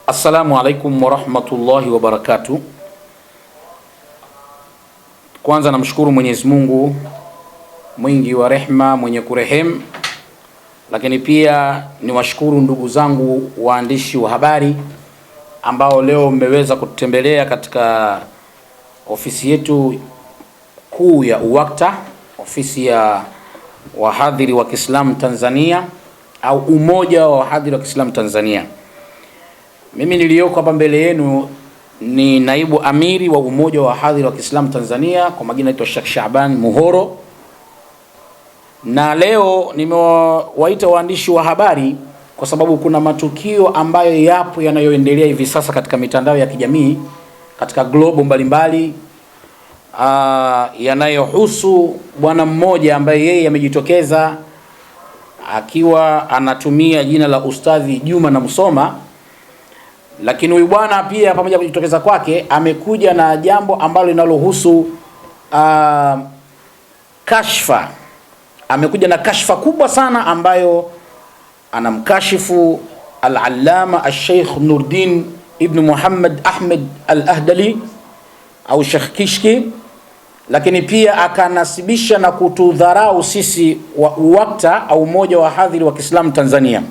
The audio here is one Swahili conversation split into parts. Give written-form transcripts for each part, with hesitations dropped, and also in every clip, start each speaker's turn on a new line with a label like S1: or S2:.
S1: Assalamu alaikum warahmatullahi wabarakatuh. Kwanza namshukuru Mwenyezi Mungu mwingi wa rehma, mwenye kurehemu, lakini pia niwashukuru ndugu zangu waandishi wa habari ambao leo mmeweza kutembelea katika ofisi yetu kuu ya UWAKTA, ofisi ya wahadhiri wa Kiislamu Tanzania au Umoja wa Wahadhiri wa Kiislamu Tanzania. Mimi niliyoko hapa mbele yenu ni naibu amiri wa Umoja wa Wahadhiri wa Kiislamu Tanzania, kwa majina naitwa Sheikh Shaaban Muhoro, na leo nimewaita waandishi wa habari kwa sababu kuna matukio ambayo yapo yanayoendelea hivi sasa katika mitandao ya kijamii katika globo mbalimbali, yanayohusu bwana mmoja ambaye yeye amejitokeza akiwa anatumia jina la Ustadhi Juma na Msoma. Lakini huyu bwana pia pamoja kujitokeza kwake amekuja na jambo ambalo linalohusu kashfa. Amekuja na kashfa kubwa sana ambayo anamkashifu al-Allama al-Sheikh Nuruddin ibn Muhammad Ahmed al-Ahdali au Sheikh Kishki, lakini pia akanasibisha na kutudharau sisi wa UWAKTA au Umoja wa Wahadhiri wa Kiislamu Tanzania.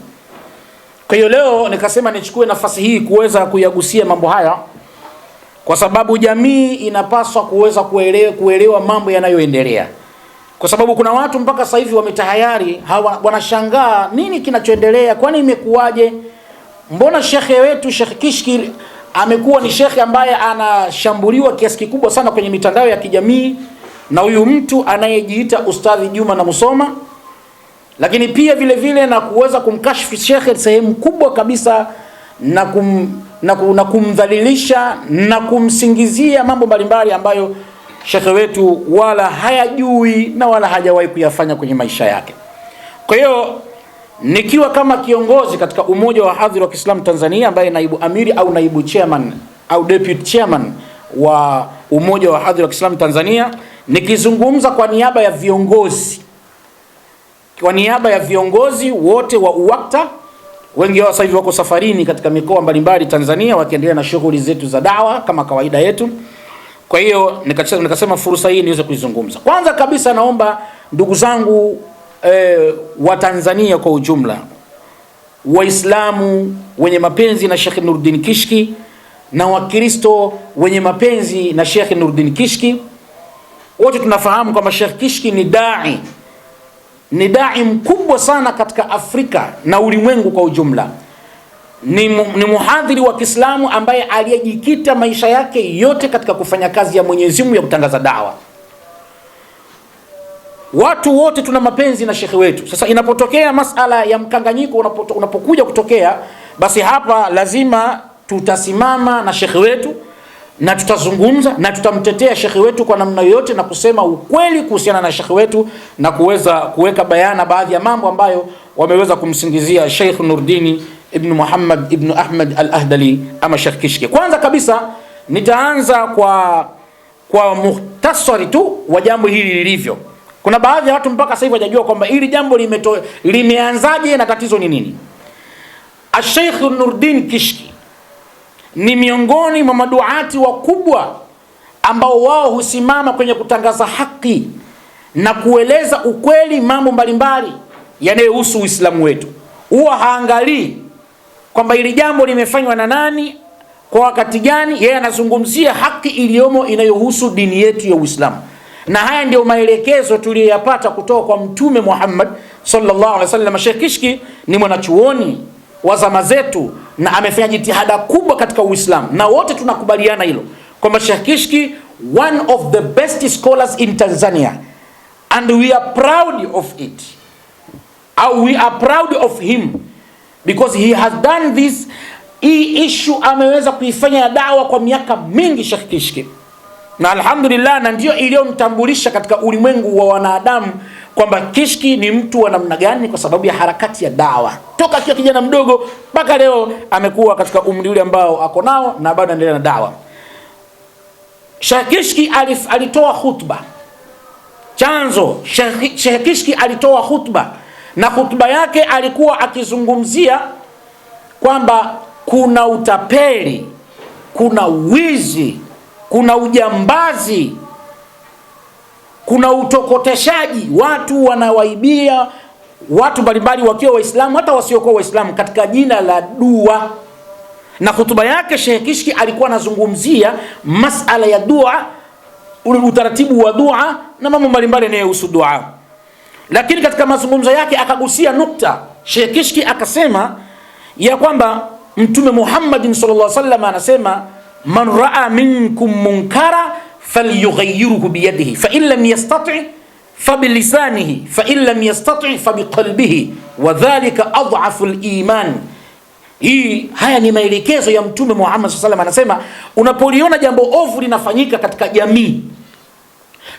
S1: Kwa hiyo leo nikasema nichukue nafasi hii kuweza kuyagusia mambo haya, kwa sababu jamii inapaswa kuweza kuelewa mambo yanayoendelea, kwa sababu kuna watu mpaka sasa hivi wametahayari, wanashangaa nini kinachoendelea, kwani imekuwaje? Mbona shekhe wetu Sheikh Kishki amekuwa ni shekhe ambaye anashambuliwa kiasi kikubwa sana kwenye mitandao ya kijamii na huyu mtu anayejiita Ustadhi Juma na Msoma, lakini pia vile vile na kuweza kumkashifu shekhe sehemu kubwa kabisa na kumdhalilisha na kumsingizia mambo mbalimbali ambayo shekhe wetu wala hayajui na wala hajawahi kuyafanya kwenye maisha yake. Kwa hiyo nikiwa kama kiongozi katika Umoja wa Wahadhiri wa Kiislamu Tanzania, ambaye naibu amiri au naibu chairman au deputy chairman wa Umoja wa Wahadhiri wa Kiislamu Tanzania, nikizungumza kwa niaba ya viongozi wote wa UWAKTA, wengi wao sasa hivi wako safarini katika mikoa mbalimbali Tanzania wakiendelea na shughuli zetu za dawa kama kawaida yetu. Kwa hiyo nikasema fursa hii niweze kuizungumza. Kwanza kabisa naomba ndugu zangu wa Tanzania kwa ujumla, Waislamu wenye mapenzi na Sheikh Nuruddin Kishki na Wakristo wenye mapenzi na Sheikh Nuruddin Kishki, wote tunafahamu kwamba Sheikh Kishki ni dai mkubwa sana katika Afrika na ulimwengu kwa ujumla. Ni muhadhiri wa Kiislamu ambaye aliyejikita maisha yake yote katika kufanya kazi ya Mwenyezi Mungu ya kutangaza dawa. Watu wote tuna mapenzi na shekhi wetu. Sasa inapotokea masala ya mkanganyiko unapokuja kutokea, basi hapa lazima tutasimama na shekhi wetu na tutazungumza na tutamtetea shekhi wetu kwa namna yoyote na kusema ukweli kuhusiana na shekhi wetu na kuweza kuweka bayana baadhi ya mambo ambayo wameweza kumsingizia Sheikh Nuruddin ibn Muhammad ibn Ahmed al-Ahdali ama Sheikh Kishki. Kwanza kabisa nitaanza kwa muhtasari tu wa jambo hili lilivyo. Kuna baadhi ya watu mpaka sasa hivi hawajajua kwamba hili jambo limeanzaje na tatizo ni nini. Sheikh Nuruddin Kishki ni miongoni mwa maduati wakubwa ambao wao husimama kwenye kutangaza haki na kueleza ukweli mambo mbalimbali yanayohusu Uislamu wetu. Huwa haangalii kwamba hili jambo limefanywa na nani kwa wakati gani, yeye anazungumzia haki iliyomo inayohusu dini yetu ya Uislamu. Na haya ndio maelekezo tuliyoyapata kutoka kwa Mtume Muhammad sallallahu alaihi wasallam. Sheikh Kishki ni mwanachuoni wa zama zetu na amefanya jitihada kubwa katika Uislamu, na wote tunakubaliana hilo kwamba Sheikh Kishki one of the best scholars in Tanzania, and we are proud of it. We are proud of him because he has done this. Hii issue ameweza kuifanya ya dawa kwa miaka mingi Sheikh Kishki, na alhamdulillah, na ndio iliyomtambulisha katika ulimwengu wa wanadamu kwamba Kishki ni mtu wa namna gani, kwa sababu ya harakati ya dawa toka akiwa kijana mdogo mpaka leo amekuwa katika umri ule ambao ako nao na bado anaendelea na dawa. Sheikh Kishki alitoa khutba. Chanzo Sheikh Kishki alitoa khutba, na khutba yake alikuwa akizungumzia kwamba kuna utapeli, kuna wizi, kuna ujambazi, kuna utokoteshaji. Watu wanawaibia watu mbalimbali wakiwa Waislamu hata wasiokuwa Waislamu katika jina la dua. Na hutuba yake Sheikh Kishki alikuwa anazungumzia masala ya dua, utaratibu wa dua na mambo mbalimbali yanayohusu dua. Lakini katika mazungumzo yake akagusia nukta. Sheikh Kishki akasema ya kwamba Mtume Muhammad sallallahu alaihi wasallam anasema, man raa minkum munkara falyughayyirhu biyadihi fa in lam yastati' fa bilisanihi fa in lam yastati' fa biqalbihi wa dhalika adhafu al-iman. Haya ni maelekezo ya Mtume Muhammad sallallahu alaihi wasallam. Anasema unapoliona jambo ovu linafanyika katika jamii,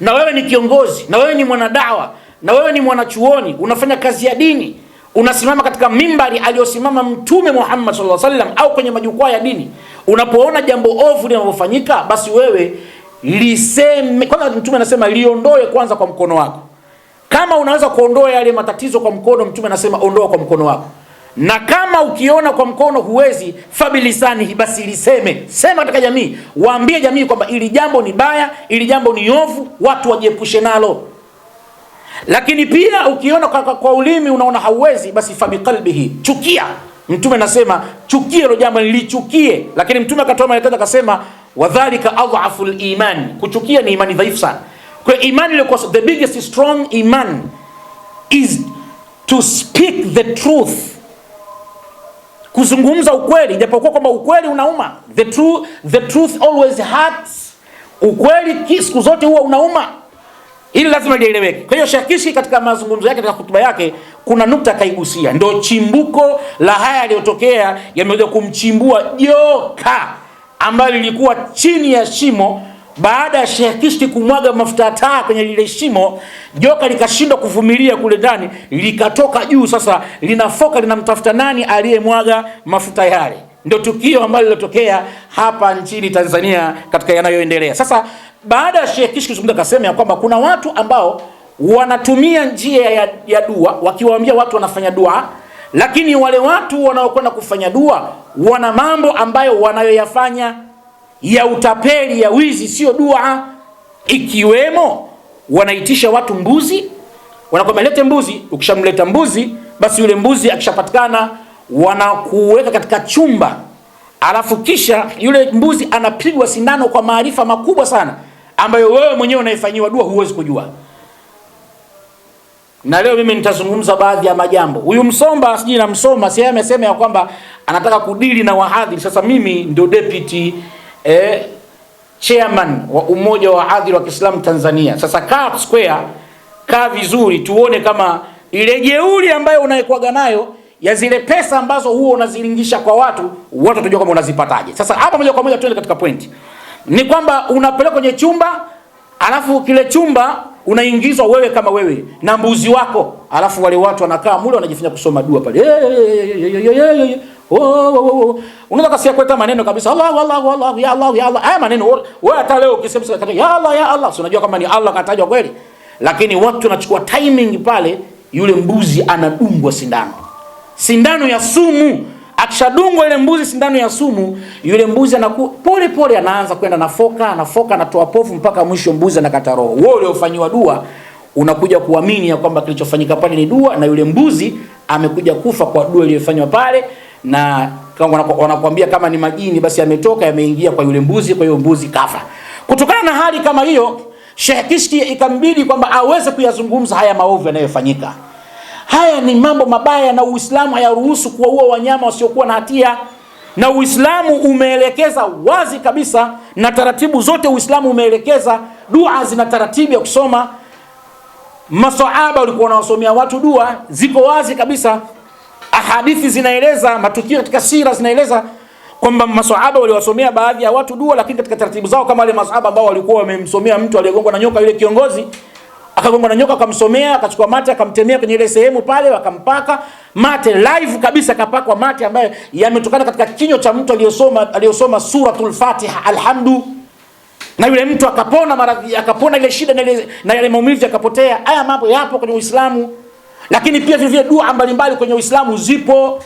S1: na wewe ni kiongozi, na wewe ni mwanadawa, na wewe ni mwanachuoni, unafanya kazi ya dini, unasimama katika mimbari aliyosimama Mtume Muhammad sallallahu alaihi wasallam au kwenye majukwaa ya dini, unapoona jambo ovu linalofanyika, basi wewe liseme kwanza. Mtume anasema liondoe kwanza kwa mkono wako. Kama unaweza kuondoa yale matatizo kwa mkono, Mtume anasema ondoa kwa mkono wako. Na kama ukiona kwa mkono huwezi, fabilisani, basi liseme. Sema katika jamii, waambie jamii kwamba ili jambo ni baya, ili jambo ni ovu, watu wajiepushe nalo. Lakini pia ukiona kwa ulimi unaona hauwezi, basi fabiqalbihi, chukia. Mtume anasema chukie hilo jambo, nilichukie. Lakini Mtume akatoa maelekezo akasema, wadhālika adhafu al-iman, kuchukia ni imani dhaifu sana. Kwa imani ile, the biggest strong iman is to speak the truth, kuzungumza ukweli, japokuwa kwamba ukweli unauma. The truth always hurts. Ukweli siku zote huwa unauma. Ili lazima lieleweke. Kwa hiyo Sheikh Kishki katika mazungumzo yake, katika hotuba yake, kuna nukta kaigusia, ndio chimbuko la haya yaliyotokea, yameweza kumchimbua joka ambalo lilikuwa chini ya shimo. Baada ya Sheikh Kishki kumwaga mafuta taa kwenye lile shimo, joka likashindwa kuvumilia kule ndani, likatoka juu. Sasa linafoka, linamtafuta nani aliyemwaga mafuta yale. Ndio tukio ambalo lilotokea hapa nchini Tanzania katika yanayoendelea sasa. Baada ya Sheikh Kishki kuzungumza, akasema kwamba kuna watu ambao wanatumia njia ya dua, wakiwaambia watu wanafanya dua, lakini wale watu wanaokwenda kufanya dua wana mambo ambayo wanayoyafanya ya utapeli, ya wizi, sio dua. Ikiwemo wanaitisha watu mbuzi, wanakwambia lete mbuzi. Ukishamleta mbuzi, basi yule mbuzi akishapatikana wanakuweka katika chumba, alafu kisha yule mbuzi anapigwa sindano kwa maarifa makubwa sana ambayo wewe mwenyewe unaifanywa dua huwezi kujua. Na leo mimi nitazungumza baadhi ya majambo. Huyu Msomba, sijui na Msoma, si amesema ya kwamba anataka kudili na wahadhiri. Sasa mimi ndio deputy chairman wa umoja wa wahadhiri wa Kiislamu Tanzania. Sasa kaa square, kaa vizuri, tuone kama ile jeuri ambayo unaikuaga nayo ya zile pesa ambazo huo unazilingisha kwa watu watajua kama unazipataje. Sasa hapa moja kwa moja tuende katika point. Ni kwamba unapeleka kwenye chumba, alafu kile chumba unaingizwa wewe kama wewe na mbuzi wako, alafu wale watu wanakaa mule wanajifanya kusoma dua pale. Unaweza kasia kuleta maneno kabisa, Allah Allah Allah ya Allah ya Allah. Haya maneno wewe hata leo ukisema ya Allah ya Allah, unajua kama ni Allah katajwa kweli. Lakini watu wanachukua timing pale, yule mbuzi anadungwa sindano ya sumu. Akishadungwa ile mbuzi sindano ya sumu, yule mbuzi anakuwa pole pole anaanza kwenda anafoka, anatoa povu mpaka mwisho mbuzi anakata roho. Wewe uliofanywa dua unakuja kuamini ya kwamba kilichofanyika pale ni dua, na yule mbuzi amekuja kufa kwa dua iliyofanywa pale. Na wanakuambia kama ni majini, basi ametoka yameingia kwa yule mbuzi, kwa hiyo mbuzi kafa. Kutokana na hali kama hiyo, Sheikh Kishki ikambidi kwamba aweze kuyazungumza haya maovu yanayofanyika. Haya ni mambo mabaya, na Uislamu hayaruhusu kuwaua wanyama wasiokuwa na hatia. Na Uislamu umeelekeza wazi kabisa, na taratibu zote Uislamu umeelekeza. Dua zina taratibu ya kusoma. Maswahaba walikuwa wanawasomea watu dua, ziko wazi kabisa. Ahadithi zinaeleza, matukio katika sira zinaeleza kwamba maswahaba waliwasomea baadhi ya watu dua, lakini katika taratibu zao, kama wale maswahaba ambao walikuwa wamemsomea mtu aliyegongwa na nyoka, yule kiongozi akagongwa na nyoka, akamsomea, akachukua mate akamtemea kwenye ile sehemu pale, akampaka mate live kabisa, akapakwa mate ambayo yametokana katika kinywa cha mtu aliyosoma suratul Fatiha, alhamdu, na yule mtu akapona maradhi, akapona ile shida na yale maumivu yakapotea. Haya mambo yapo kwenye Uislamu. Lakini pia vile dua mbalimbali kwenye Uislamu zipo.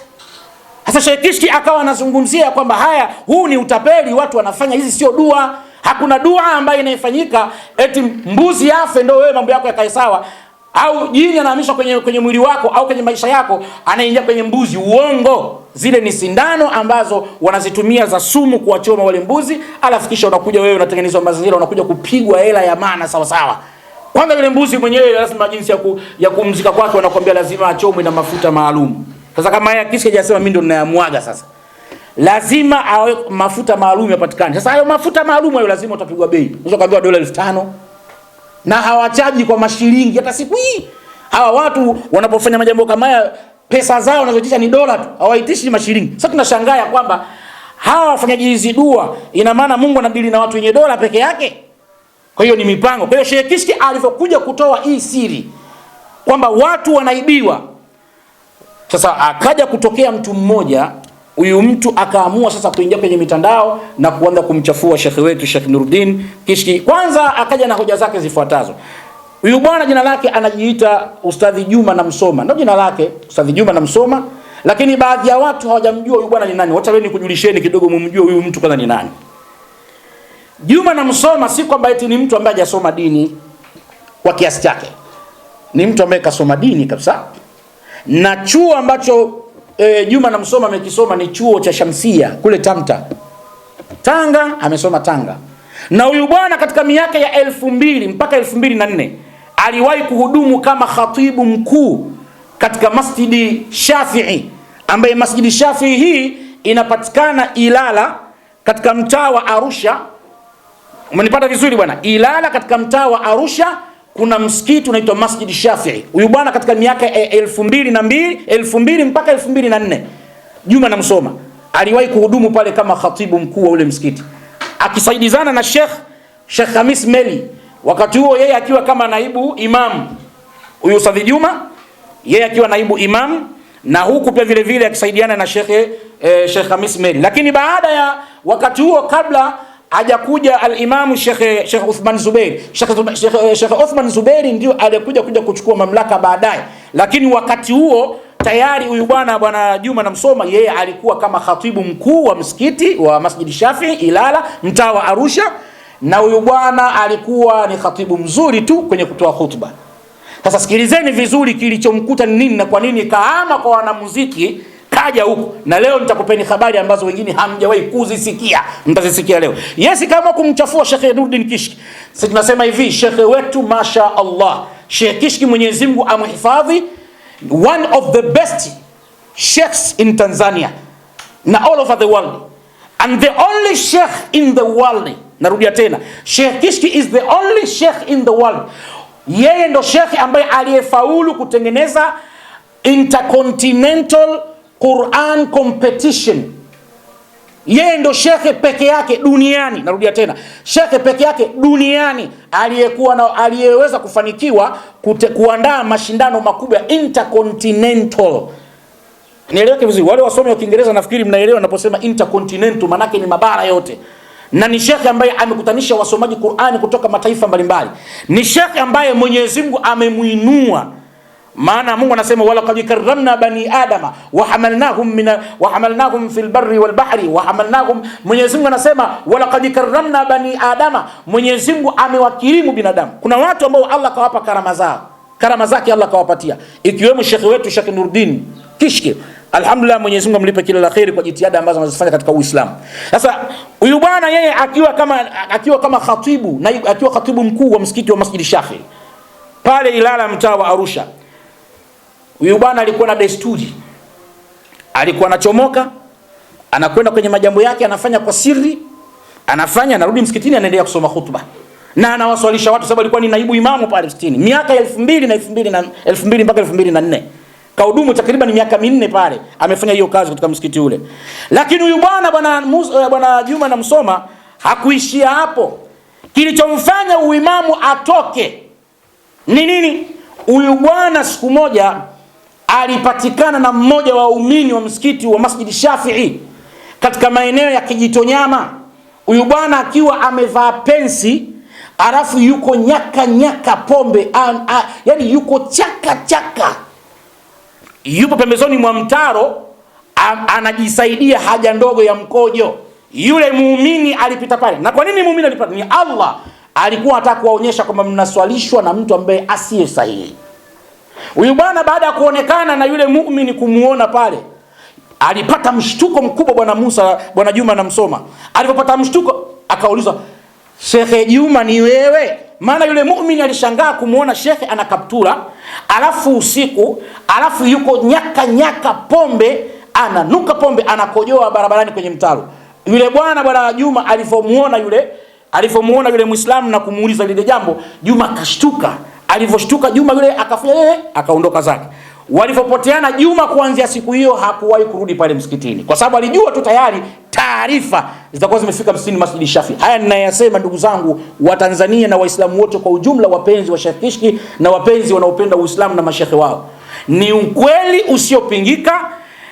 S1: Sasa Sheikh Kishki akawa anazungumzia kwamba huu ni utapeli, watu wanafanya hizi sio dua. Hakuna dua ambayo inayofanyika eti mbuzi afe ndio wewe mambo yako yakae sawa, au jini anahamishwa kwenye mwili wako au kwenye maisha yako anaingia kwenye mbuzi. Uongo. Zile ni sindano ambazo wanazitumia za sumu kuwachoma wale mbuzi, alafu kisha unakuja wewe unatengenezwa mazingira, unakuja kupigwa hela ya maana sawa sawa. Kwanza yule mbuzi mwenyewe lazima jinsi ya kumzika kwake wanakuambia lazima achomwe na mafuta maalum. Sasa kama yeye Kishki hajasema mimi ndo ninayamwaga, sasa lazima awe mafuta maalum yapatikane. Sasa hayo mafuta maalum hayo lazima utapigwa bei. Unaweza kuambiwa dola 5,000 na hawachaji kwa mashilingi hata siku hii. Hawa watu wanapofanya majambo kama haya pesa zao wanazotisha ni dola tu, hawaitishi mashilingi. Sasa tunashangaa kwamba hawa wafanyaji hizi dua, ina maana Mungu anadili na watu wenye dola peke yake. Kwa hiyo ni mipango. Kwa hiyo Sheikh Kishki alipokuja kutoa hii siri kwamba watu wanaibiwa, sasa akaja kutokea mtu mmoja, huyu mtu akaamua sasa kuingia kwenye mitandao na kuanza kumchafua shekhi wetu Sheikh Nuruddin Kishki. Kwanza akaja na hoja zake zifuatazo. Huyu bwana jina lake anajiita Ustadhi Juma na Msoma. Ndio jina lake, Ustadhi Juma na Msoma, lakini baadhi ya watu hawajamjua huyu bwana ni nani. Wacha leo nikujulisheni kidogo mumjue huyu mtu kwanza ni nani. Juma na Msoma si kwamba eti ni mtu ambaye hajasoma dini kwa kiasi chake. Ni mtu ambaye kasoma dini kabisa. Na chuo ambacho Juma na Msoma amekisoma ni chuo cha Shamsia kule Tamta, Tanga, amesoma Tanga. Na huyu bwana katika miaka ya 2000 mpaka 2004 aliwahi kuhudumu kama khatibu mkuu katika Masjidi Shafi'i, ambaye Masjidi Shafi'i hii inapatikana Ilala katika mtaa wa Arusha. Umenipata vizuri bwana? Ilala katika mtaa wa Arusha kuna msikiti unaitwa Masjid Shafi'i. Huyu bwana katika miaka 2002 mpaka 2004 Juma na Msoma aliwahi kuhudumu pale kama khatibu mkuu wa ule msikiti, akisaidizana na Sheikh Khamis Meli, wakati huo yeye akiwa kama naibu imam. Huyu Ustadhi Juma yeye akiwa naibu imam, na huku pia vile vile akisaidiana na Sheikh Khamis Meli. Lakini baada ya wakati huo, kabla hajakuja al-Imam Sheikh Uthman Zubair, Sheikh Uthman Zubair ndio alikuja kuchukua mamlaka baadaye. Lakini wakati huo tayari huyu bwana Juma na Msoma yeye alikuwa kama khatibu mkuu wa msikiti wa Masjid Shafi'i Ilala mtaa wa Arusha, na huyu bwana alikuwa ni khatibu mzuri tu kwenye kutoa khutba. Sasa sikilizeni vizuri kilichomkuta ni nini na kwa nini kaama kwa wanamuziki kaja huku, na leo nitakupeni habari ambazo wengine hamjawahi kuzisikia, mtazisikia leo. Yes, kama kumchafua Sheikh Nuruddin Kishki. Sisi tunasema hivi, Sheikh wetu masha Allah, Sheikh Kishki Mwenyezi Mungu amhifadhi, one of the best sheikhs in Tanzania na all over the world, and the only sheikh in the world. Narudia tena, Sheikh Kishki is the only sheikh in the world. Yeye ndo sheikh ambaye aliyefaulu kutengeneza intercontinental Quran competition. Yeye ndo shekhe peke yake duniani, narudia tena, shekhe peke yake duniani aliyeweza kufanikiwa kuandaa mashindano makubwa ya intercontinental. Nieleweke vizuri, wale wasomi wa Kiingereza nafikiri mnaelewa ninaposema intercontinental maana yake ni mabara yote. Na ni shekhe ambaye amekutanisha wasomaji Qur'ani kutoka mataifa mbalimbali. Ni shekhe ambaye Mwenyezi Mungu amemuinua. Maana Mungu anasema wala qad karramna bani adama wa hamalnahum fil barri wal bahri wa hamalnahum. Mwenyezi Mungu anasema wala qad karramna bani adama, Mwenyezi Mungu amewakirimu binadamu. Kuna watu ambao Allah kawapa karama zake Allah kawapatia, ikiwemo shekhi wetu Sheikh Nuruddin Kishki. Alhamdulillah, Mwenyezi Mungu amlipe kila la kheri kwa jitihada ambazo anazifanya katika Uislamu. Sasa huyu bwana yeye akiwa kama khatibu na akiwa khatibu mkuu wa msikiti wa Masjid Shafi'i pale Ilala mtaa wa Arusha, huyu bwana alikuwa na desturi, alikuwa anachomoka anakwenda kwenye majambo yake, anafanya kwa siri, anarudi msikitini, anaendelea kusoma khutba na anawaswalisha watu, sababu alikuwa ni naibu imamu pale msikitini miaka 2000 mpaka 2004. Kaudumu takriban miaka 4 pale amefanya hiyo kazi katika msikiti ule. Lakini huyu bwana Juma na Msoma hakuishia hapo. Kilichomfanya uimamu atoke ni nini? Huyu bwana siku moja alipatikana na mmoja wa waumini wa msikiti wa Masjid Shafi'i katika maeneo ya Kijitonyama. Huyu bwana akiwa amevaa pensi, alafu yuko nyaka pombe, yani yuko chaka, yupo pembezoni mwa mtaro anajisaidia haja ndogo ya mkojo. Yule muumini alipita pale. Na kwa nini muumini alipita? Ni Allah alikuwa anataka kuwaonyesha kwamba mnaswalishwa na mtu ambaye asiye sahihi. Huyu bwana baada ya kuonekana na yule muumini kumuona pale, alipata mshtuko mkubwa bwana Juma na Msoma. Alipopata mshtuko akaulizwa, Shekhe Juma ni wewe? Maana yule muumini alishangaa kumuona shekhe ana kaptura, alafu usiku, alafu yuko nyaka pombe, ananuka pombe, anakojoa barabarani kwenye mtaro. Yule bwana Juma alipomuona yule Muislamu na kumuuliza lile jambo, Juma akashtuka. Alivyoshtuka Juma yule akafanya akaondoka zake. Walipopoteana Juma kuanzia siku hiyo hakuwahi kurudi pale msikitini, kwa sababu alijua tu tayari taarifa zitakuwa zimefika msikitini Masjid Shafi. Haya ninayasema ndugu zangu wa Tanzania na Waislamu wote kwa ujumla, wapenzi wa Sheikh Kishki na wapenzi wanaopenda Uislamu na mashekhe wao, ni ukweli usiopingika.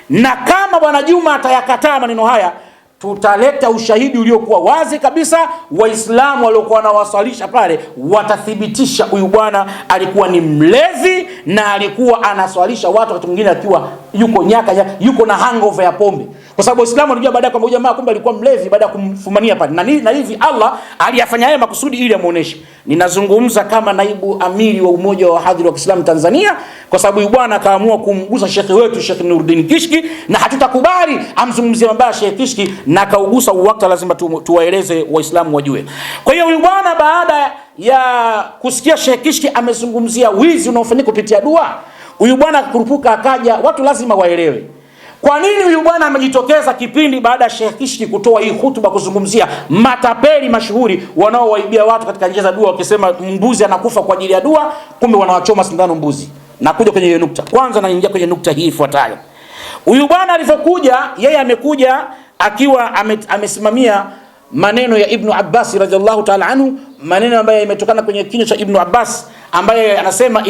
S1: Na kama bwana Juma atayakataa maneno haya, tutaleta ushahidi uliokuwa wazi kabisa. Waislamu waliokuwa wanawaswalisha pale watathibitisha huyu bwana alikuwa ni mlevi na alikuwa anaswalisha watu wakati mwingine akiwa yuko na hangover ya pombe, kwa sababu Waislamu walijua baadaye kwamba jamaa kumbe alikuwa mlevi baada ya kumfumania pale. Na hivi Allah aliyafanya haya makusudi ili amuoneshe. Ninazungumza kama naibu amiri wa umoja wa wahadhiri wa Kiislamu Tanzania, kwa sababu huyu bwana akaamua kumgusa shekhi wetu Sheikh Nuruddin Kishki, na hatutakubali amzungumzie mabaya Sheikh Kishki, na kaugusa uwakta, lazima tuwaeleze Waislamu wajue. Kwa hiyo huyu bwana baada ya kusikia Sheikh Kishki amezungumzia wizi unaofanyika kupitia dua, huyu bwana kurupuka akaja. Watu lazima waelewe kwa nini huyu bwana amejitokeza kipindi baada ya Sheikh Kishki kutoa hii hutuba kuzungumzia matapeli mashuhuri wanaowaibia watu katika njia za dua, wakisema mbuzi anakufa kwa ajili ya dua, kumbe wanawachoma sindano mbuzi. Na kuja kwenye hiyo nukta. Kwanza naingia kwenye nukta hii ifuatayo. Huyu bwana alipokuja, yeye amekuja akiwa amesimamia maneno ya Ibn Abbas radhiallahu ta'ala anhu, maneno ambayo yametokana kwenye kinywa cha Ibn Abbas, ambaye anasema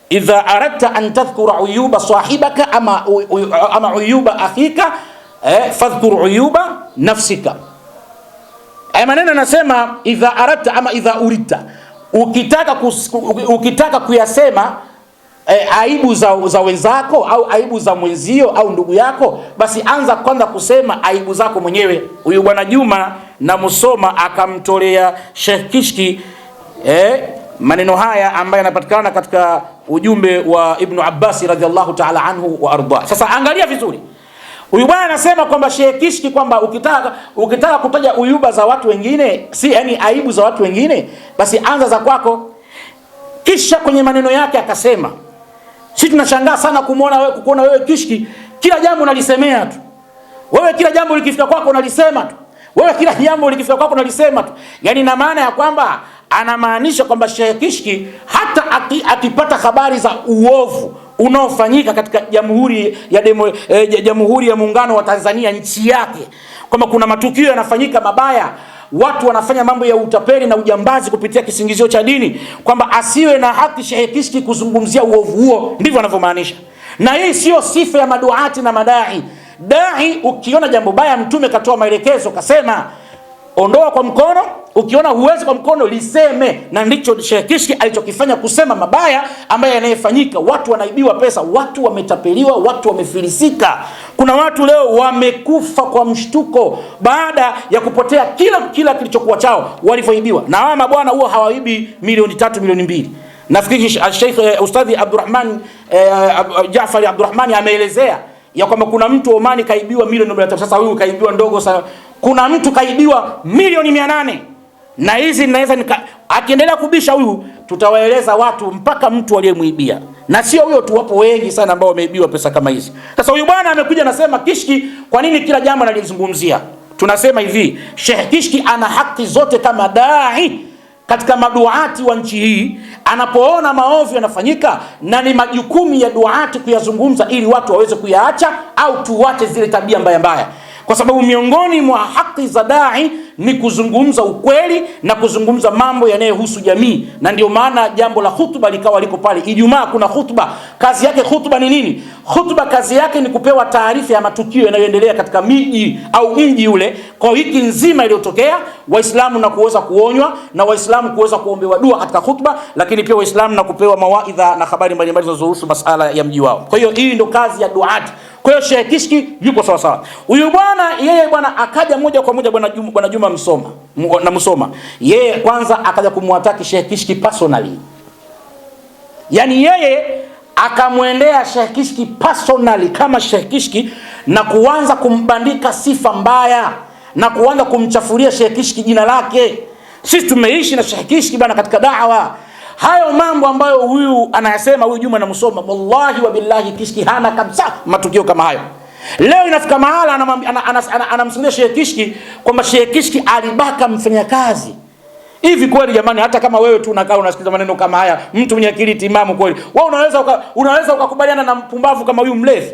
S1: idha aradta an tadhkura uyuba sahibaka ama uyuba akhika fadhkur uyuba nafsika. Maneno anasema idha aradta ama idha uridta, ukitaka kuyasema aibu za wenzako au aibu za mwenzio au ndugu yako, basi anza kwanza kusema aibu zako mwenyewe. Huyu bwana Juma na Musoma akamtolea Sheikh Kishki maneno haya ambayo yanapatikana katika ujumbe wa Ibn Abbas radhiallahu ta'ala anhu wa arda. Sasa angalia vizuri. Huyu bwana anasema kwamba Sheikh Kishki kwamba ukitaka kutaja uyuba za watu wengine, yani aibu za watu wengine, basi anza za kwako. Kisha kwenye maneno yake akasema, sisi tunashangaa sana kukuona wewe Kishki, kila jambo unalisemea tu. Wewe kila jambo likifika kwako unalisema tu. Wewe kila jambo likifika kwako unalisema tu. Yani na maana ya kwamba anamaanisha kwamba Sheikh Kishki hata akipata habari za uovu unaofanyika katika Jamhuri ya Muungano wa Tanzania, nchi yake, kwamba kuna matukio yanafanyika mabaya, watu wanafanya mambo ya utapeli na ujambazi kupitia kisingizio cha dini, kwamba asiwe na haki Sheikh Kishki kuzungumzia uovu huo. Ndivyo anavyomaanisha. Na hii sio sifa ya maduati na madai. Dai, ukiona jambo baya, Mtume katoa maelekezo kasema ondoa kwa mkono, ukiona huwezi kwa mkono liseme. Na ndicho Sheikh Kishki alichokifanya, kusema mabaya ambaye yanayofanyika. Watu wanaibiwa pesa, watu wametapeliwa, watu wamefilisika. Kuna watu leo wamekufa kwa mshtuko baada ya kupotea kila kilichokuwa chao walivyoibiwa. Na hawa mabwana huwa hawaibi milioni 3 milioni 2. Nafikiri Sheikh Ustadhi Abdurrahman Jaafari Abdurrahmani ameelezea ya kwamba kuna mtu Omani kaibiwa milioni 3. Sasa huyu kaibiwa ndogo sana. Kuna mtu kaibiwa milioni 800. Na hizi naweza akiendelea kubisha huyu, tutawaeleza watu mpaka mtu aliyemuibia. Na sio huyo tu, wapo wengi sana ambao wameibiwa pesa kama hizi. Sasa huyu bwana amekuja anasema, Kishki, kwa nini kila jambo analizungumzia? Tunasema hivi, Sheikh Kishki ana haki zote kama dai katika maduati wa nchi hii. Anapoona maovu yanafanyika, na ni majukumu ya duati kuyazungumza ili watu waweze kuyaacha au tuwache zile tabia mbaya. Kwa sababu miongoni mwa haki za dai ni kuzungumza ukweli na kuzungumza mambo yanayohusu jamii, na ndio maana jambo la hutuba likawa liko pale. Ijumaa kuna hutuba. Kazi yake hutuba ni nini? Hutuba kazi yake ni kupewa taarifa ya matukio yanayoendelea katika miji au mji ule kwa wiki nzima iliyotokea, Waislamu na kuweza kuonywa, na Waislamu kuweza kuombewa dua katika hutuba, lakini pia Waislamu na kupewa mawaidha na habari mbalimbali zinazohusu masuala ya mji wao. Kwa hiyo hii ndio kazi ya duati. Kwa hiyo Sheikh Kishki yuko sawa sawa. Huyu bwana yeye bwana akaja moja kwa moja bwana Juma Musoma. Yeye kwanza akaja kumwataki Sheikh Kishki personally. Yaani yeye akamwendea Sheikh Kishki personally kama Sheikh Kishki na kuanza kumbandika sifa mbaya na kuanza kumchafuria Sheikh Kishki jina lake. Sisi tumeishi na Sheikh Kishki bwana katika da'wa. Hayo mambo ambayo huyu anayasema huyu Juma Musoma, wallahi wa billahi Kishki hana kabisa matukio kama hayo. Leo inafika mahala anamsimulia Sheikh Kishki kwamba Sheikh Kishki alibaka mfanyakazi. Hivi kweli jamani, hata kama wewe tu unakaa unasikiza maneno kama haya, mtu mwenye akili timamu kweli, wewe unaweza ukakubaliana na mpumbavu kama huyu mlevi?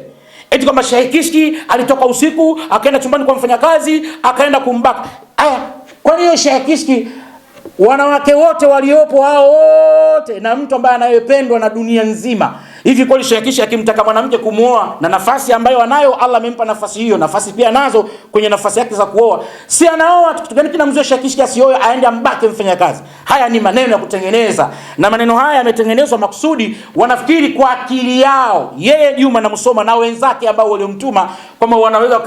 S1: Eti kwamba Sheikh Kishki alitoka usiku akaenda chumbani kwa mfanyakazi akaenda kumbaka. Aya, kwa nini Sheikh Kishki wanawake wote waliopo hao wote na mtu ambaye anayependwa na dunia nzima, hivi kweli Sheikh Kishki akimtaka mwanamke kumuoa na nafasi ambayo anayo, Allah amempa nafasi hiyo, nafasi pia nazo kwenye nafasi yake za kuoa, si anaoa? Kitu gani kinamzuia Sheikh Kishki asioe aende ambake mfanyakazi? Haya ni maneno ya kutengeneza, na maneno haya yametengenezwa makusudi. Wanafikiri kwa akili yao yeye Juma Musoma na wenzake ambao waliomtuma kwamba wanaweza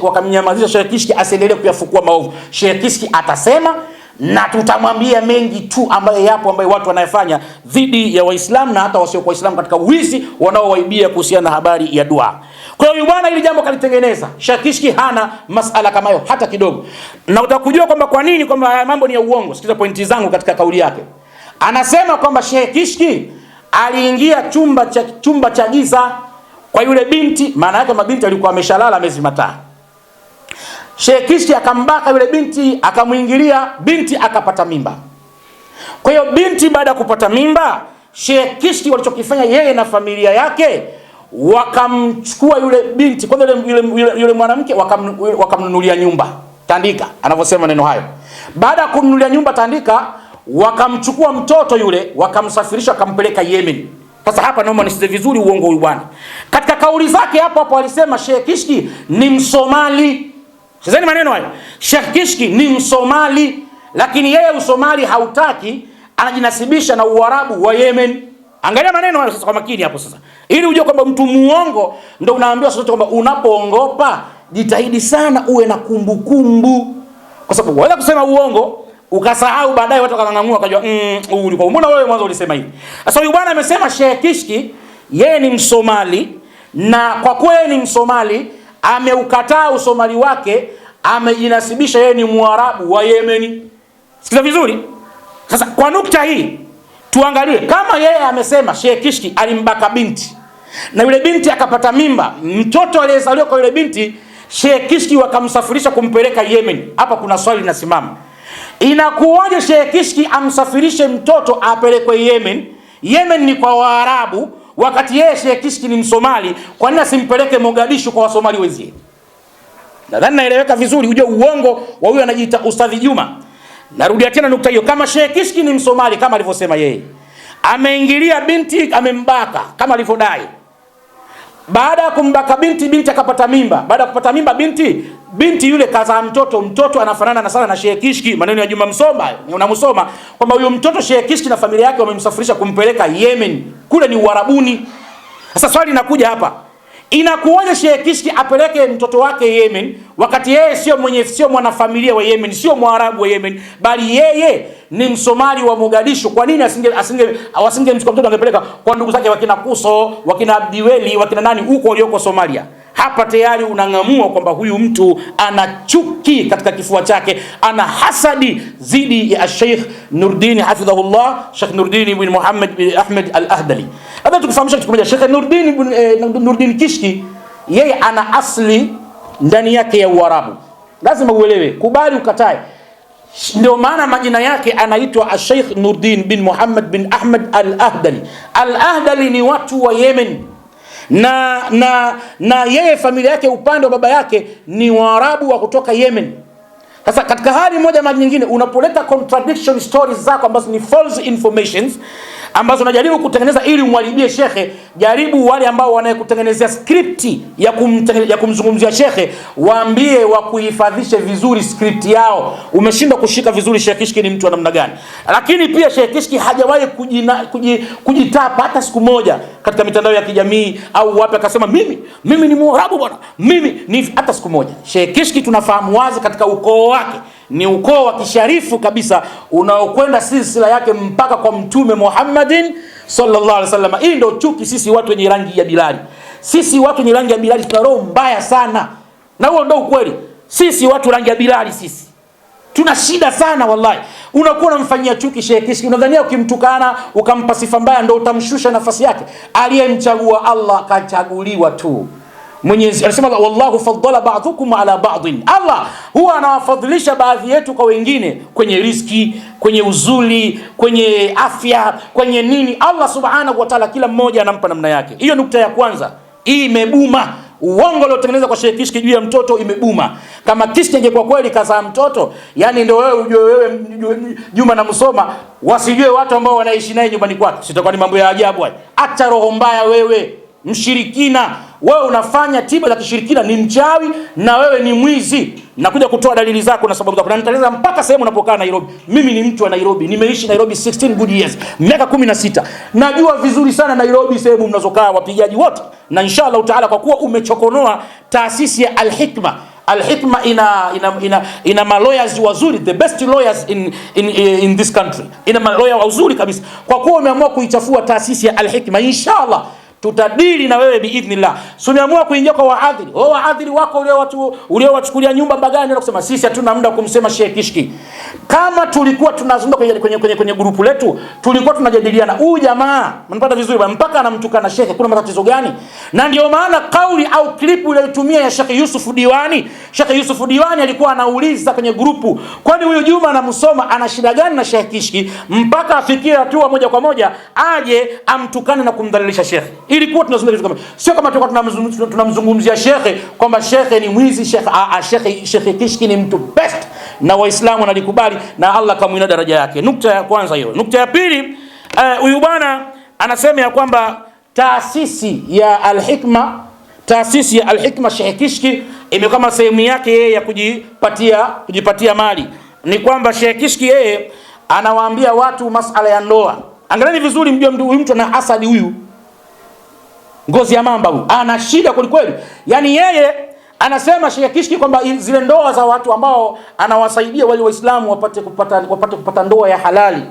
S1: wakamnyamazisha Sheikh Kishki asiendelee kuyafukua maovu. Sheikh Kishki atasema na tutamwambia mengi tu ambayo yapo, ambayo watu wanayofanya dhidi ya Waislamu na hata wasio kwa Waislamu katika wizi wanaowaibia kuhusiana na habari ya dua. Kwa hiyo bwana hili jambo kalitengeneza. Sheikh Kishki hana masala kama hayo hata kidogo. Na utakujua kwamba kwa nini kwamba mambo ni ya uongo. Sikiza pointi zangu katika kauli yake. Anasema kwamba Sheikh Kishki aliingia chumba cha giza kwa yule binti, maana yake mabinti alikuwa ameshalala miezi mitano. Sheikh Kishki akambaka yule binti, akamuingilia binti, akapata mimba. Kwa hiyo binti baada ya kupata mimba, Sheikh Kishki walichokifanya yeye na familia yake, wakamchukua yule binti, kwanza yule mwanamke wakamnunulia nyumba Tandika, anavyosema neno hayo. Baada ya kumnunulia nyumba Tandika, wakamchukua mtoto yule, wakamsafirisha, wakampeleka Yemen. Sasa hapa naomba nisikize vizuri uongo huyu bwana. Katika kauli zake hapo alisema Sheikh Kishki ni Msomali. Sizeni maneno hayo. Sheikh Kishki ni Msomali, lakini yeye Usomali hautaki, anajinasibisha na Uarabu wa Yemen. Angalia maneno hayo sasa kwa makini hapo sasa. Ili ujue kwamba mtu muongo ndio unaambiwa sasa kwamba unapoongopa jitahidi sana uwe na kumbukumbu. Kwa sababu waweza kusema uongo ukasahau, baadaye watu wakang'ang'ua wakajua ulikuwa mbona wewe mwanzo ulisema hivi. Sasa huyu bwana amesema Sheikh Kishki yeye ni Msomali, na kwa kweli ni Msomali, ameukataa usomali wake, amejinasibisha yeye ni Mwarabu wa Yemen. Sikiza vizuri. Sasa kwa nukta hii tuangalie kama yeye amesema Sheikh Kishki alimbaka binti na yule binti akapata mimba, mtoto aliyezaliwa kwa yule binti Sheikh Kishki wakamsafirisha kumpeleka Yemen. Hapa kuna swali linasimama. Inakuwaje Sheikh Kishki amsafirishe mtoto apelekwe Yemen? Yemen ni kwa Waarabu, wakati yeye Sheikh Kishki ni Msomali. Kwa nini asimpeleke Mogadishu kwa Wasomali wenzie? Nadhani naeleweka vizuri uje uongo wa huyu anajiita Ustadhi Juma. Narudia tena nukta hiyo, kama Sheikh Kishki ni Msomali kama alivyosema yeye, ameingilia binti, amembaka kama alivyodai. Baada ya kumbaka binti akapata mimba. Baada ya kupata mimba binti yule kazaa mtoto anafanana sana na Sheikh Kishki. Maneno ya Juma Musoma kwamba huyo mtoto Sheikh Kishki na familia yake wamemsafirisha kumpeleka Yemen. Kule ni Uarabuni. Sasa swali linakuja hapa. Inakuwaje Sheikh Kishki apeleke mtoto wake Yemen wakati yeye sio mwanafamilia wa Yemen, sio Mwarabu wa Yemen, bali yeye ni Msomali wa Mogadishu? Kwa nini asingemchukua mtoto angepeleka kwa ndugu zake wakina Kuso, wakina Abdiweli, wakina nani huko walioko Somalia? Hapa tayari unang'amua kwamba huyu mtu ana chuki katika kifua chake, ana hasadi zidi ya Sheikh Nuruddin hafidhahullah, Sheikh Nuruddin ibn Muhammad bin Ahmed al-Ahdali. Hata tukufahamisha kitu kimoja, Sheikh Nuruddin Kishki yeye ana asli ndani yake ya Uarabu. Lazima uelewe, kubali ukatae. Ndio maana majina yake anaitwa Sheikh Nuruddin bin Muhammad bin Ahmed al-Ahdali. Al-Ahdali ni watu wa Yemen. Na yeye familia yake upande wa baba yake ni Waarabu wa kutoka Yemen. Sasa katika hali moja mara nyingine unapoleta contradiction stories zako ambazo ni false informations ambazo unajaribu kutengeneza ili umwalibie shekhe, jaribu wale ambao wanayekutengenezea script ya kumzungumzia shekhe, waambie wakuhifadhishe vizuri script yao. Umeshindwa kushika vizuri Sheikh Kishki ni mtu wa namna gani. Lakini pia Sheikh Kishki hajawahi kujitapa hata siku moja katika mitandao ya kijamii au wapi akasema mimi ni Mwarabu bwana, mimi ni, hata siku moja. Sheikh Kishki tunafahamu wazi katika ukoo wake ni ukoo wa kisharifu kabisa unaokwenda silsila yake mpaka kwa Mtume Muhammadin sallallahu alaihi wasallam. Hii ndio chuki sisi watu wenye rangi ya Bilali. Sisi watu wenye rangi ya Bilali tuna roho mbaya sana. Na huo ndio ukweli. Sisi watu rangi ya Bilali sisi tuna shida sana wallahi. Unakuwa unamfanyia chuki Sheikh Kishki, unadhania ukimtukana ukampa sifa mbaya ndio utamshusha nafasi yake. Aliyemchagua Allah kachaguliwa tu. Mwenyezi anasema wallahu faddala ba'dhukum ala ba'dhin. Allah huwa anawafadhilisha baadhi yetu kwa wengine kwenye riziki, kwenye uzuri, kwenye afya, kwenye nini. Allah subhanahu wa ta'ala kila mmoja anampa namna yake. Hiyo nukta ya kwanza. Hii imebuma. Uongo uliotengenezwa kwa Sheikh Kishki juu ya mtoto imebuma. Kama Kishki ingekuwa kweli kazaa mtoto, yani ndio wewe ujue wewe Juma na Musoma wasijue watu ambao wanaishi naye nyumbani kwake. Sitakuwa ni mambo ya ajabu haya. Acha roho mbaya wewe. Mshirikina, wewe unafanya tiba za kishirikina, ni mchawi na wewe ni mwizi. Nakuja kutoa dalili zako na sababu zako. Na nitaeleza mpaka sehemu unapokaa Nairobi. Mimi ni mtu wa Nairobi. Nimeishi Nairobi 16 good years. Miaka 16. Najua vizuri sana Nairobi sehemu mnazokaa wapigaji wote. Na inshallah taala kwa kuwa umechokonoa taasisi ya Al-Hikma. Al-Hikma ina lawyers wazuri, the best lawyers in this country. Ina lawyer wazuri kabisa. Kwa kuwa umeamua kuichafua taasisi ya Al-Hikma, inshallah tutadili na wewe biidhnillah. So umeamua kuingia kwa wahadhiri. Wahadhiri wako uliowachukulia nyumba Bagani na kusema sisi hatuna muda kumsema Sheikh Kishki. Kama tulikuwa tunazungumza kwenye grupu letu, tulikuwa tunajadiliana huyu jamaa, mnapata vizuri mpaka anamtukana Sheikh, kuna matatizo gani? Na ndio maana kauli au clip iliyotumia ya Sheikh Yusuf Diwani, Sheikh Yusuf Diwani alikuwa anauliza kwenye grupu, kwani huyu Juma na Musoma ana shida gani na Sheikh Kishki mpaka afikie hatua moja kwa moja aje amtukane na kumdhalilisha Sheikh. Ilikuwa tunazungumza kama sio kama tulikuwa tunamzungumzia Sheikh kwamba Sheikh ni mwizi. Sheikh Kishki ni mtu best na Waislamu wanalikubali na Allah kamuinua daraja yake. Nukta ya kwanza hiyo. Nukta ya pili, huyu bwana anasema ya kwamba taasisi ya Al-Hikma Sheikh Kishki imekuwa sehemu yake yeye ya kujipatia mali. Ni kwamba Sheikh Kishki yeye anawaambia watu masala ya ndoa. Angalieni vizuri, mjue mtu ana hasadi huyu. Ngozi ya mamba huyu. Ana shida kweli. Yaani yeye anasema Sheikh Kishki kwamba zile ndoa za watu ambao anawasaidia wale Waislamu wapate kupata ndoa ya halali.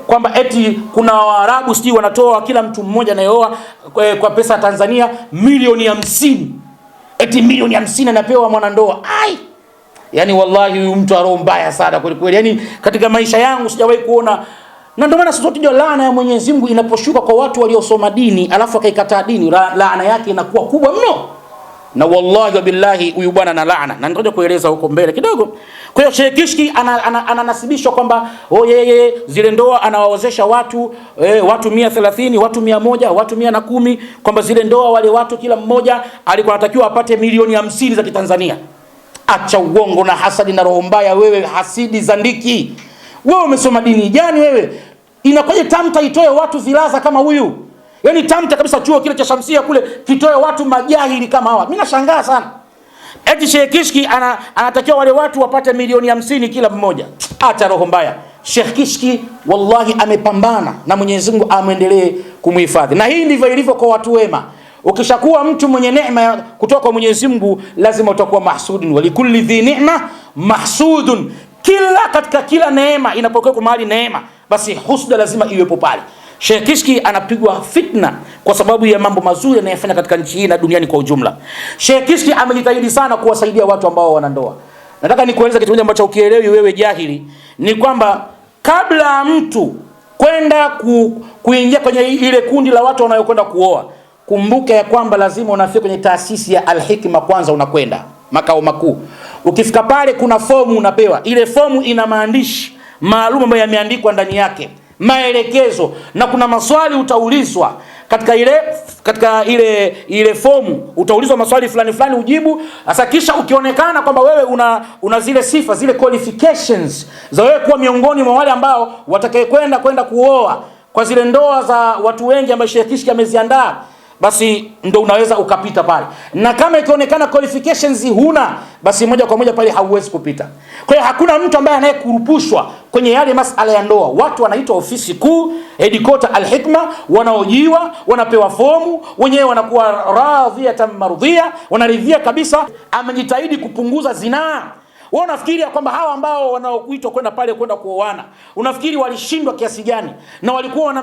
S1: Kwamba eti kuna Waarabu sijui wanatoa kila mtu mmoja anayeoa kwa pesa ya Tanzania milioni 50. Eti milioni 50 anapewa mwanandoa. Ai! Yaani wallahi huyu mtu roho mbaya sana kweli. Yaani katika maisha yangu sijawahi kuona. Na ndio maana sote tunajua laana ya Mwenyezi Mungu inaposhuka kwa watu waliosoma dini alafu akaikataa dini, laana yake inakuwa kubwa mno. Na wallahi wa billahi huyu bwana ana laana. Na nitakuja kueleza huko mbele kidogo. Kwa hiyo Sheikh Kishki ananasibishwa kwamba yeye zile ndoa anawaozesha watu 130, watu 100, watu 110, kwamba zile ndoa wale watu kila mmoja alikuwa anatakiwa apate milioni 50 za Kitanzania. Acha uongo na hasadi na roho mbaya wewe, hasidi zandiki. Wewe umesoma dini gani wewe? Inakuja Tamta itoe watu vilaza kama huyu? Yaani Tamta kabisa chuo kile cha Shamsia kule kitoe watu majahili kama hawa. Mimi nashangaa sana. Eti Sheikh Kishki anatakiwa wale watu wapate milioni 50 kila mmoja. Acha roho mbaya. Sheikh Kishki wallahi amepambana na Mwenyezi Mungu amwendelee kumhifadhi. Na hii ndivyo ilivyo kwa watu wema. Ukishakuwa mtu mwenye neema kutoka kwa Mwenyezi Mungu lazima utakuwa mahsudun, walikulli dhi ni'ma mahsudun. Katika kila neema inapokuwa kwa mahali neema, basi husda lazima iwepo pale. Sheikh Kishki anapigwa fitna kwa sababu ya mambo mazuri anayofanya katika nchi hii na duniani kwa ujumla. Sheikh Kishki amejitahidi sana kuwasaidia watu ambao wana ndoa. Nataka nikueleze kitu moja ambacho ukielewi wewe jahili, ni kwamba kabla mtu kwenda kuingia kwenye ile kundi la watu wanaokwenda kuoa, kumbuka ya kwamba lazima unafika kwenye taasisi ya Al-Hikma kwanza, unakwenda makao makuu. Ukifika pale kuna fomu unapewa. Ile fomu ina maandishi maalum ambayo yameandikwa ndani yake, maelekezo, na kuna maswali utaulizwa. katika ile fomu utaulizwa maswali fulani fulani ujibu. Sasa kisha ukionekana kwamba wewe una zile sifa, zile qualifications za wewe kuwa miongoni mwa wale ambao watakayekwenda kuoa kwa zile ndoa za watu wengi ambao Sheikh Kishki ameziandaa, basi ndo unaweza ukapita pale. Na kama ikionekana qualifications huna, basi moja kwa moja pale hauwezi kupita. Kwa hiyo hakuna mtu ambaye anayekurupushwa kwenye yale masala ya ndoa. Watu wanaitwa ofisi kuu, headquarter Al-Hikma, wanaojiwa, wanapewa fomu, wenyewe wanakuwa radhiyatan mardhiya, wanaridhia kabisa, amejitahidi kupunguza zinaa. Wewe unafikiri kwamba hawa ambao wanaokuitwa kwenda pale kwenda kuoana, unafikiri walishindwa kiasi gani? Na walikuwa na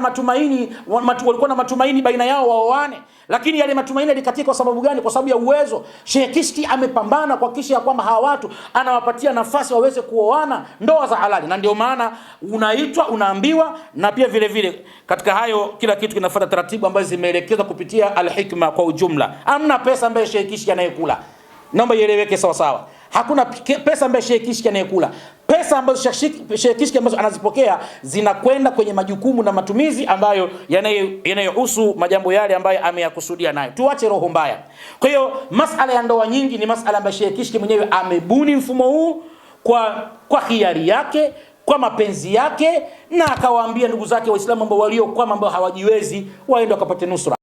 S1: matumaini baina yao waoane, lakini yale matumaini yalikatika kwa sababu gani? Kwa sababu ya uwezo. Sheikh Kishki amepambana kuhakikisha kwamba hawa watu anawapatia nafasi waweze kuoana ndoa za halali, na ndio maana unaitwa, unaambiwa, na pia vile vile katika hayo kila kitu kinafuata taratibu ambazo zimeelekezwa kupitia Al-Hikma kwa ujumla. Hamna pesa ambayo Sheikh Kishki anayekula. Naomba ieleweke sawa sawa. Hakuna pesa ambayo Sheikh Kishki anayekula. Pesa ambazo Sheikh Kishki ambazo anazipokea zinakwenda kwenye majukumu na matumizi ambayo yanayohusu majambo yale ambayo ameyakusudia nayo. Tuache roho mbaya. Kwa hiyo masala ya ndoa nyingi ni masala ambayo Sheikh Kishki mwenyewe amebuni mfumo huu kwa hiari yake, kwa mapenzi yake, na akawaambia ndugu zake Waislamu ambao waliokwama ambao hawajiwezi waende wakapate nusra.